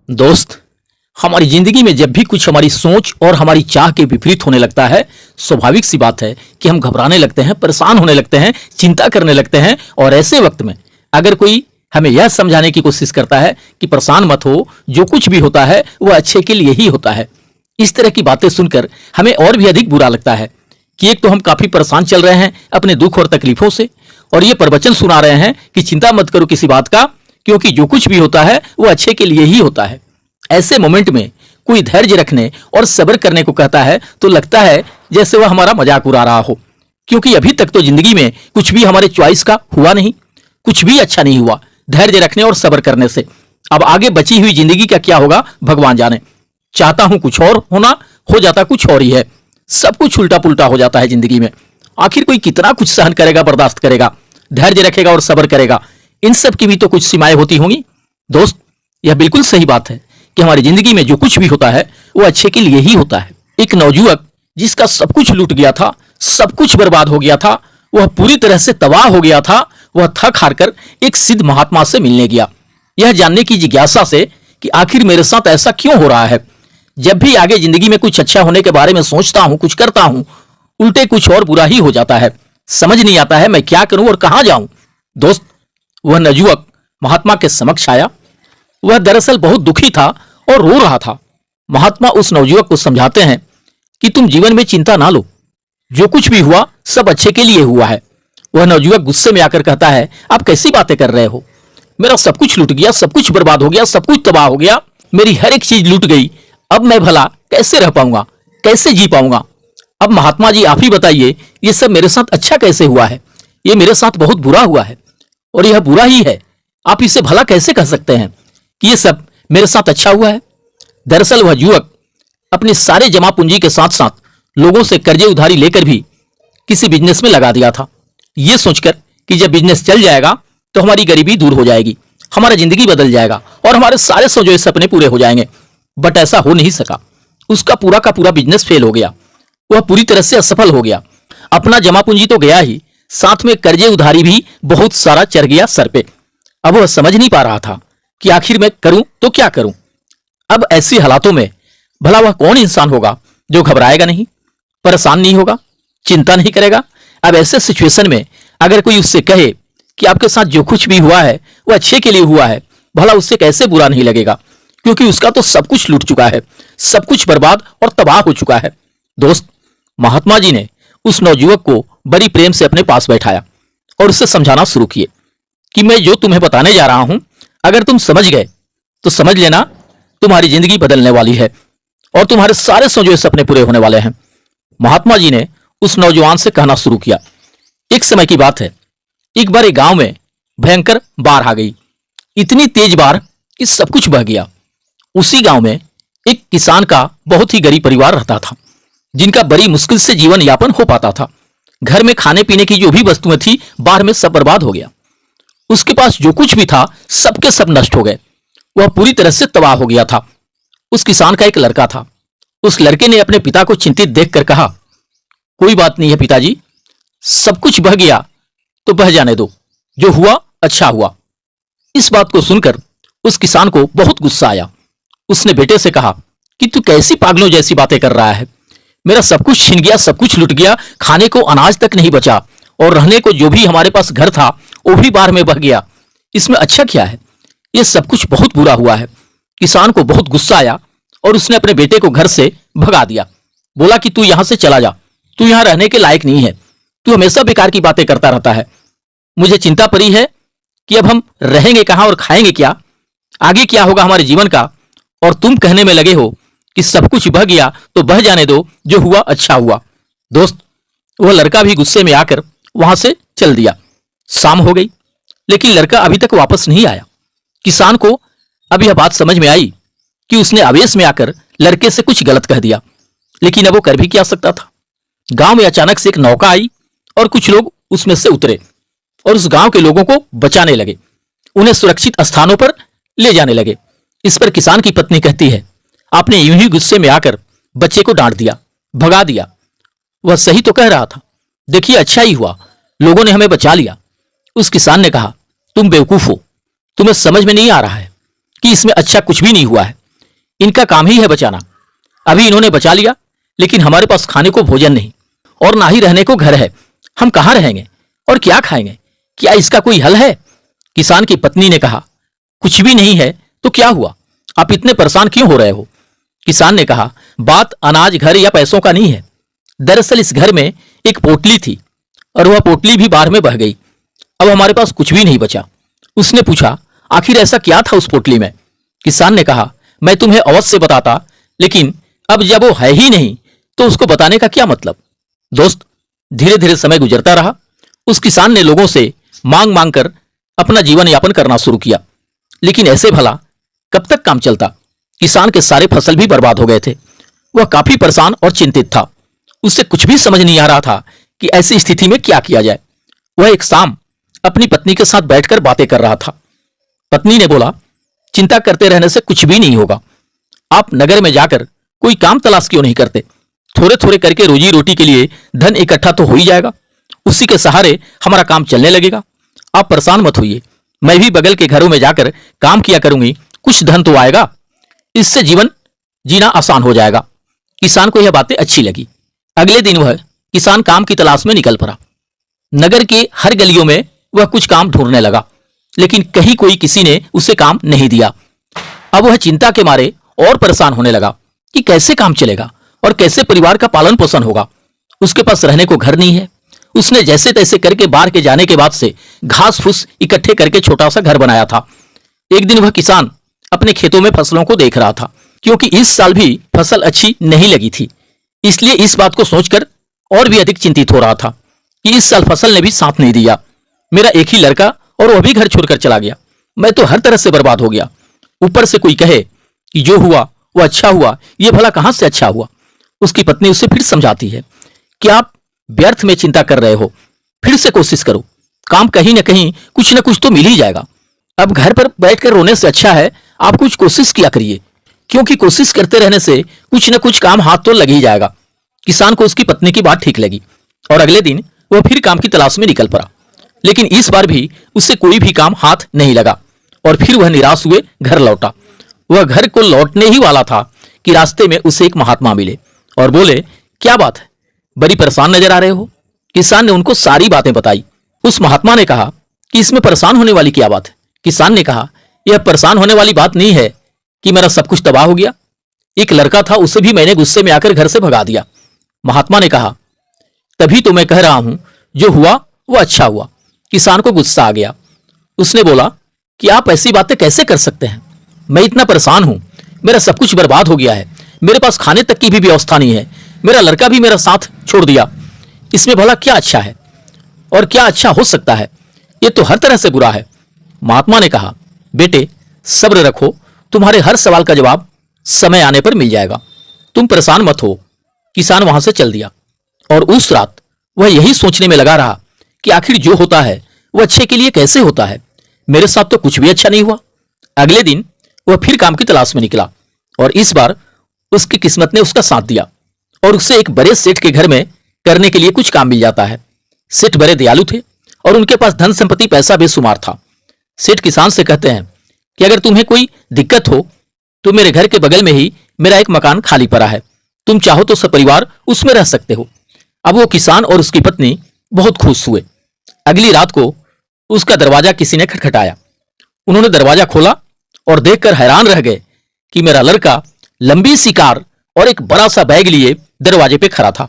दोस्त, हमारी जिंदगी में जब भी कुछ हमारी सोच और हमारी चाह के विपरीत होने लगता है, स्वाभाविक सी बात है कि हम घबराने लगते हैं, परेशान होने लगते हैं, चिंता करने लगते हैं। और ऐसे वक्त में अगर कोई हमें यह समझाने की कोशिश करता है कि परेशान मत हो, जो कुछ भी होता है वह अच्छे के लिए ही होता है, इस तरह की बातें सुनकर हमें और भी अधिक बुरा लगता है कि एक तो हम काफी परेशान चल रहे हैं अपने दुख और तकलीफों से, और ये प्रवचन सुना रहे हैं कि चिंता मत करो किसी बात का, क्योंकि जो कुछ भी होता है वो अच्छे के लिए ही होता है। ऐसे मोमेंट में कोई धैर्य रखने और सब्र करने को कहता है तो लगता है जैसे वह हमारा मजाक उड़ा रहा हो, क्योंकि अभी तक तो जिंदगी में कुछ भी हमारे चॉइस का हुआ नहीं, कुछ भी अच्छा नहीं हुआ धैर्य रखने और सब्र करने से। अब आगे बची हुई जिंदगी का क्या होगा भगवान जाने। चाहता हूं कुछ और होना, हो जाता कुछ और ही है। सब कुछ उल्टा पुल्टा हो जाता है जिंदगी में। आखिर कोई कितना कुछ सहन करेगा, बर्दाश्त करेगा, धैर्य रखेगा और सब्र करेगा। इन सब की भी तो कुछ सीमाएं होती होंगी। दोस्त, यह बिल्कुल सही बात है कि हमारी जिंदगी में जो कुछ भी होता है वो अच्छे के लिए ही होता है। एक नौजुवक जिसका सब कुछ लूट गया था, सब कुछ बर्बाद हो गया था, वह पूरी तरह से तबाह हो गया था, वह थक हार कर एक सिद्ध महात्मा से मिलने गया, यह जानने की जिज्ञासा से कि आखिर मेरे साथ ऐसा क्यों हो रहा है। जब भी आगे जिंदगी में कुछ अच्छा होने के बारे में सोचता हूं, कुछ करता हूं, उल्टे कुछ और बुरा ही हो जाता है। समझ नहीं आता है मैं क्या करूं और कहां जाऊं। दोस्त, वह नौजुवक महात्मा के समक्ष आया। वह दरअसल बहुत दुखी था और रो रहा था। महात्मा उस नौजुवक को समझाते हैं कि तुम जीवन में चिंता ना लो, जो कुछ भी हुआ सब अच्छे के लिए हुआ है। वह नौजुवक गुस्से में आकर कहता है, आप कैसी बातें कर रहे हो, मेरा सब कुछ लूट गया, सब कुछ बर्बाद हो गया, सब कुछ तबाह हो गया, मेरी हर एक चीज लूट गई, अब मैं भला कैसे रह पाऊंगा, कैसे जी पाऊंगा। अब महात्मा जी आप ही बताइए, ये सब मेरे साथ अच्छा कैसे हुआ है, ये मेरे साथ बहुत बुरा हुआ है, और यह बुरा ही है। आप इसे भला कैसे कह सकते हैं कि ये सब मेरे साथ अच्छा हुआ है। दरअसल वह युवक अपने सारे जमा पूंजी के साथ साथ लोगों से कर्जे उधारी लेकर भी किसी बिजनेस में लगा दिया था, यह सोचकर कि जब बिजनेस चल जाएगा तो हमारी गरीबी दूर हो जाएगी, हमारा जिंदगी बदल जाएगा और हमारे सारे सोचे सपने पूरे हो जाएंगे। बट ऐसा हो नहीं सका। उसका पूरा का पूरा बिजनेस फेल हो गया, वह पूरी तरह से असफल हो गया। अपना जमा पूंजी तो गया ही, साथ में कर्जे उधारी भी बहुत सारा चढ़ गया सर पे। अब वह समझ नहीं पा रहा था कि आखिर मैं करूं तो क्या करूं। अब ऐसी हालातों में भला वह कौन इंसान होगा जो घबराएगा नहीं, परेशान नहीं होगा, चिंता नहीं करेगा। अब ऐसे सिचुएशन में अगर कोई उससे कहे कि आपके साथ जो कुछ भी हुआ है वह अच्छे के लिए हुआ है, भला उससे कैसे बुरा नहीं लगेगा, क्योंकि उसका तो सब कुछ लूट चुका है, सब कुछ बर्बाद और तबाह हो चुका है। दोस्त, महात्मा जी ने उस नौजुवक को बड़ी प्रेम से अपने पास बैठाया और उससे समझाना शुरू किए कि मैं जो तुम्हें बताने जा रहा हूं, अगर तुम समझ गए तो समझ लेना तुम्हारी जिंदगी बदलने वाली है और तुम्हारे सारे सोचे सपने पूरे होने वाले हैं। महात्मा जी ने उस नौजवान से कहना शुरू किया, एक समय की बात है, एक बार एक गांव में भयंकर बाढ़ आ गई। इतनी तेज बाढ़ कि सब कुछ बह गया। उसी गांव में एक किसान का बहुत ही गरीब परिवार रहता था, जिनका बड़ी मुश्किल से जीवन यापन हो पाता था। घर में खाने पीने की जो भी वस्तुएं थी बाढ़ में सब बर्बाद हो गया। उसके पास जो कुछ भी था सबके सब नष्ट हो गए, वह पूरी तरह से तबाह हो गया था। उस किसान का एक लड़का था। उस लड़के ने अपने पिता को चिंतित देखकर कहा, कोई बात नहीं है पिताजी, सब कुछ बह गया तो बह जाने दो, जो हुआ अच्छा हुआ। इस बात को सुनकर उस किसान को बहुत गुस्सा आया। उसने बेटे से कहा कि तू कैसी पागलों जैसी बातें कर रहा है, मेरा सब कुछ छिन गया, सब कुछ लुट गया, खाने को अनाज तक नहीं बचा और रहने को जो भी हमारे पास घर था वो भी बाढ़ में बह गया, इसमें अच्छा क्या है, ये सब कुछ बहुत बुरा हुआ है। किसान को बहुत गुस्सा आया और उसने अपने बेटे को घर से भगा दिया। बोला कि तू यहां से चला जा, तू यहां रहने के लायक नहीं है, तू हमेशा बेकार की बातें करता रहता है। मुझे चिंता पड़ी है कि अब हम रहेंगे कहां और खाएंगे क्या, आगे क्या होगा हमारे जीवन का, और तुम कहने में लगे हो कि सब कुछ बह गया तो बह जाने दो, जो हुआ अच्छा हुआ। दोस्त, वह लड़का भी गुस्से में आकर वहां से चल दिया। शाम हो गई लेकिन लड़का अभी तक वापस नहीं आया। किसान को अब यह बात समझ में आई कि उसने आवेश में आकर लड़के से कुछ गलत कह दिया, लेकिन अब वो कर भी क्या सकता था। गांव में अचानक से एक नौका आई और कुछ लोग उसमें से उतरे और उस गांव के लोगों को बचाने लगे, उन्हें सुरक्षित स्थानों पर ले जाने लगे। इस पर किसान की पत्नी कहती है, आपने यूं ही गुस्से में आकर बच्चे को डांट दिया, भगा दिया। वह सही तो कह रहा था। देखिए, अच्छा ही हुआ, लोगों ने हमें बचा लिया। उस किसान ने कहा, तुम बेवकूफ हो, तुम्हें समझ में नहीं आ रहा है कि इसमें अच्छा कुछ भी नहीं हुआ है। इनका काम ही है बचाना। अभी इन्होंने बचा लिया, लेकिन हमारे पास खाने को भोजन नहीं और ना ही रहने को घर है। हम कहां रहेंगे और क्या खाएंगे? क्या इसका कोई हल है? किसान की पत्नी ने कहा, कुछ भी नहीं है तो क्या हुआ, आप इतने परेशान क्यों हो रहे हो? किसान ने कहा, बात अनाज, घर या पैसों का नहीं है। दरअसल इस घर में एक पोटली थी और वह पोटली भी बाढ़ में बह गई। अब हमारे पास कुछ भी नहीं बचा। उसने पूछा, आखिर ऐसा क्या था उस पोटली में? किसान ने कहा, मैं तुम्हें अवश्य बताता, लेकिन अब जब वो है ही नहीं तो उसको बताने का क्या मतलब? दोस्त, धीरे धीरे समय गुजरता रहा। उस किसान ने लोगों से मांग मांग कर अपना जीवन यापन करना शुरू किया, लेकिन ऐसे भला कब तक काम चलता? किसान के सारे फसल भी बर्बाद हो गए थे। वह काफी परेशान और चिंतित था। उससे कुछ भी समझ नहीं आ रहा था कि ऐसी स्थिति में क्या किया जाए। वह एक शाम अपनी पत्नी के साथ बैठकर बातें कर रहा था। पत्नी ने बोला, चिंता करते रहने से कुछ भी नहीं होगा। आप नगर में जाकर कोई काम तलाश क्यों नहीं करते? थोड़े थोड़े करके रोजी रोटी के लिए धन इकट्ठा तो हो ही जाएगा। उसी के सहारे हमारा काम चलने लगेगा। आप परेशान मत होइए, मैं भी बगल के घरों में जाकर काम किया करूंगी, कुछ धन तो आएगा, इससे जीवन जीना आसान हो जाएगा। किसान को यह बातें अच्छी लगी। अगले दिन वह किसान काम की तलाश में निकल पड़ा। नगर के हर गलियों में वह कुछ काम ढूंढने लगा, लेकिन कहीं कोई किसी ने उसे काम नहीं दिया। अब वह चिंता के मारे और परेशान होने लगा कि कैसे काम चलेगा और कैसे परिवार का पालन पोषण होगा। उसके पास रहने को घर नहीं है। उसने जैसे तैसे करके बाहर के जाने के बाद से घास फूस इकट्ठे करके छोटा सा घर बनाया था। एक दिन वह किसान अपने खेतों में फसलों को देख रहा था, क्योंकि इस साल भी फसल अच्छी नहीं लगी थी। इसलिए इस बात को सोचकर और भी अधिक चिंतित हो रहा था कि इस साल फसल ने भी साथ नहीं दिया। मेरा एक ही लड़का और वह भी घर छोड़कर चला गया। मैं तो हर तरह से बर्बाद हो गया। ऊपर से कोई कहे कि जो हुआ वो अच्छा हुआ, ये भला कहां से अच्छा हुआ? उसकी पत्नी उसे फिर समझाती है कि आप व्यर्थ में चिंता कर रहे हो, फिर से कोशिश करो, काम कहीं ना कहीं कुछ ना कुछ तो मिल ही जाएगा। अब घर पर बैठकर रोने से अच्छा है आप कुछ कोशिश किया करिए, क्योंकि कोशिश करते रहने से कुछ ना कुछ काम हाथ तो लग ही जाएगा। किसान को उसकी पत्नी की बात ठीक लगी और अगले दिन वह फिर काम की तलाश में निकल पड़ा, लेकिन इस बार भी उससे कोई भी काम हाथ नहीं लगा और फिर वह निराश हुए घर लौटा। वह घर को लौटने ही वाला था कि रास्ते में उसे एक महात्मा मिले और बोले, क्या बात है, बड़ी परेशान नजर आ रहे हो? किसान ने उनको सारी बातें बताई। उस महात्मा ने कहा कि इसमें परेशान होने वाली क्या बात है? किसान ने कहा, यह परेशान होने वाली बात नहीं है कि मेरा सब कुछ तबाह हो गया। एक लड़का था, उसे भी मैंने गुस्से में आकर घर से भगा दिया। महात्मा ने कहा, तभी तो मैं कह रहा हूं, जो हुआ वो अच्छा हुआ। किसान को गुस्सा आ गया। उसने बोला कि आप ऐसी बातें कैसे कर सकते हैं? मैं इतना परेशान हूं, मेरा सब कुछ बर्बाद हो गया है, मेरे पास खाने तक की भी व्यवस्था नहीं है, मेरा लड़का भी मेरा साथ छोड़ दिया। इसमें भला क्या अच्छा है और क्या अच्छा हो सकता है? ये तो हर तरह से बुरा है। महात्मा ने कहा, बेटे सब्र रखो, तुम्हारे हर सवाल का जवाब समय आने पर मिल जाएगा, तुम परेशान मत हो। किसान वहां से चल दिया और उस रात वह यही सोचने में लगा रहा कि आखिर जो होता है वह अच्छे के लिए कैसे होता है। मेरे साथ तो कुछ भी अच्छा नहीं हुआ। अगले दिन वह फिर काम की तलाश में निकला और इस बार उसकी किस्मत ने उसका साथ दिया और उसे एक बड़े सेठ के घर में करने के लिए कुछ काम मिल जाता है। सेठ बड़े दयालु थे और उनके पास धन संपत्ति पैसा बेशुमार था। सेठ किसान से कहते हैं कि अगर तुम्हें कोई दिक्कत हो तो मेरे घर के बगल में ही मेरा एक मकान खाली पड़ा है, तुम चाहो तो सपरिवार उसमें रह सकते हो। अब वो किसान और उसकी पत्नी बहुत खुश हुए। अगली रात को उसका दरवाजा किसी ने खटखटाया। उन्होंने दरवाजा खोला और देखकर हैरान रह गए कि मेरा लड़का लंबी सी कार और एक बड़ा सा बैग लिए दरवाजे पे खड़ा था।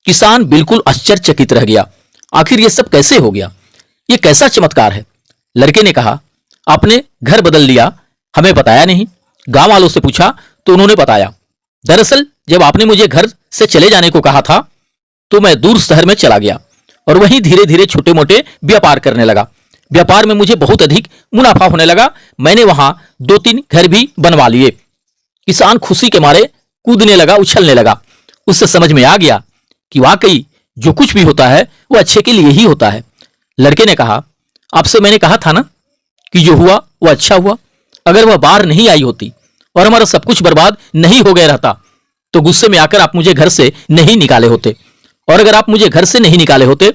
किसान बिल्कुल आश्चर्यचकित रह गया। आखिर ये सब कैसे हो गया? ये कैसा चमत्कार है? लड़के ने कहा, आपने घर बदल लिया, हमें बताया नहीं। गांव वालों से पूछा तो उन्होंने बताया, दरअसल जब आपने मुझे घर से चले जाने को कहा था तो मैं दूर शहर में चला गया और वहीं धीरे धीरे छोटे मोटे व्यापार करने लगा। व्यापार में मुझे बहुत अधिक मुनाफा होने लगा। मैंने वहां 2-3 घर भी बनवा लिए। किसान खुशी के मारे कूदने लगा, उछलने लगा। उससे समझ में आ गया कि वाकई जो कुछ भी होता है वो अच्छे के लिए ही होता है। लड़के ने कहा, आपसे मैंने कहा था ना कि जो हुआ वो अच्छा हुआ। अगर वह बाहर नहीं आई होती और हमारा सब कुछ बर्बाद नहीं हो गया रहता तो गुस्से में आकर आप मुझे घर से नहीं निकाले होते, और अगर आप मुझे घर से नहीं निकाले होते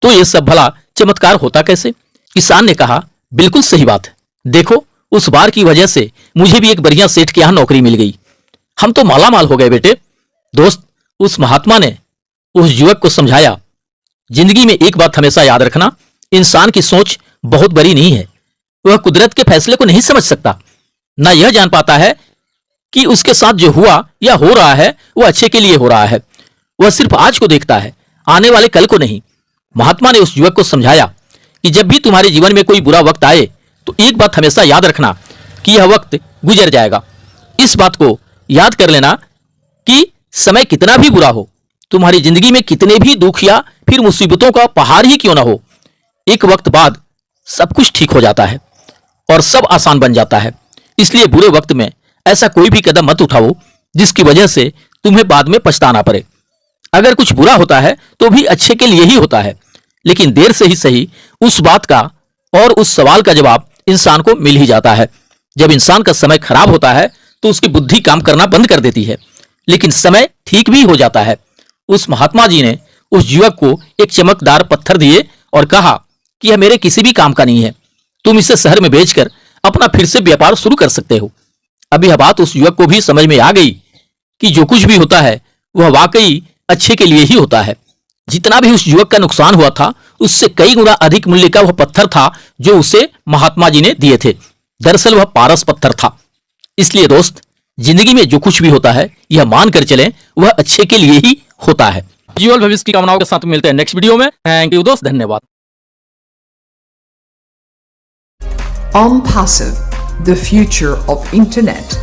तो ये सब भला चमत्कार होता कैसे? किसान ने कहा, बिल्कुल सही बात है, देखो उस बार की वजह से मुझे भी एक बढ़िया सेठ के यहां नौकरी मिल गई, हम तो मालामाल हो गए बेटे। दोस्त, उस महात्मा ने उस युवक को समझाया, जिंदगी में एक बात हमेशा याद रखना, इंसान की सोच बहुत बड़ी नहीं है। वह कुदरत के फैसले को नहीं समझ सकता, ना यह जान पाता है कि उसके साथ जो हुआ या हो रहा है वह अच्छे के लिए हो रहा है। वह सिर्फ आज को देखता है, आने वाले कल को नहीं। महात्मा ने उस युवक को समझाया कि जब भी तुम्हारे जीवन में कोई बुरा वक्त आए तो एक बात हमेशा याद रखना कि यह वक्त गुजर जाएगा। इस बात को याद कर लेना कि समय कितना भी बुरा हो, तुम्हारी जिंदगी में कितने भी दुख या फिर मुसीबतों का पहाड़ ही क्यों ना हो, एक वक्त बाद सब कुछ ठीक हो जाता है और सब आसान बन जाता है। इसलिए बुरे वक्त में ऐसा कोई भी कदम मत उठाओ जिसकी वजह से तुम्हें बाद में पछताना पड़े। अगर कुछ बुरा होता है तो भी अच्छे के लिए ही होता है, लेकिन देर से ही सही उस बात का और उस सवाल का जवाब इंसान को मिल ही जाता है। जब इंसान का समय खराब होता है तो उसकी बुद्धि काम करना बंद कर देती है, लेकिन समय ठीक भी हो जाता है। उस महात्मा जी ने उस युवक को एक चमकदार पत्थर दिए और कहा कि यह मेरे किसी भी काम का नहीं है, तुम इसे शहर में बेचकर अपना फिर से व्यापार शुरू कर सकते हो। अब यह बात उस युवक को भी समझ में आ गई कि जो कुछ भी होता है वह वाकई अच्छे के लिए ही होता है। जितना भी उस युवक का नुकसान हुआ था उससे कई गुना अधिक मूल्य का वह पत्थर था जो उसे महात्मा जी ने दिए थे। दरअसल वह पारस पत्थर था। इसलिए दोस्त, जिंदगी में जो कुछ भी होता है यह मानकर चलें वह अच्छे के लिए ही होता है। जीवन भविष्य की कामनाओं के साथ मिलते हैं नेक्स्ट वीडियो में। थैंक यू दोस्त, धन्यवाद। OnPassive, the future of internet.